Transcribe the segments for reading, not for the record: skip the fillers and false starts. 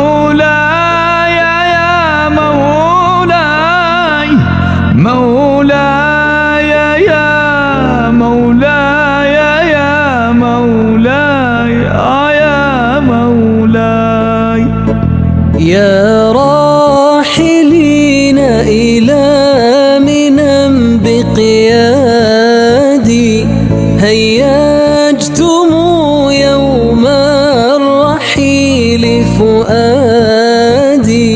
مولاي يا مولاي، مولاي يا مولاي يا مولاي يا مولاي. يا راحلين إلى منى بقيادي، هيجتم يوم الرحيل فؤادي،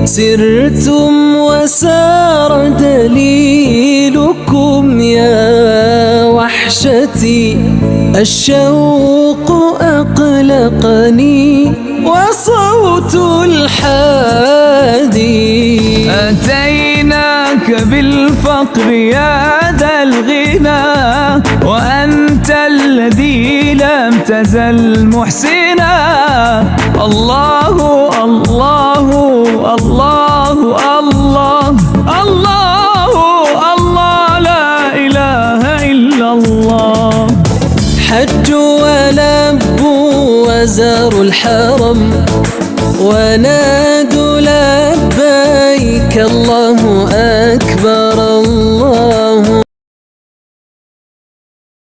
سرتم وسار دليلكم يا وحشتي، الشوق أقلقني وصوت الحادي. أتيناك بالفقر يا ذا الغنى، وأنت الذي لم تزل محسنا. الله الله الله الله الله الله، لا إله إلا الله. حجوا ولبوا وزاروا الحرم، ونادوا لبيك اللهم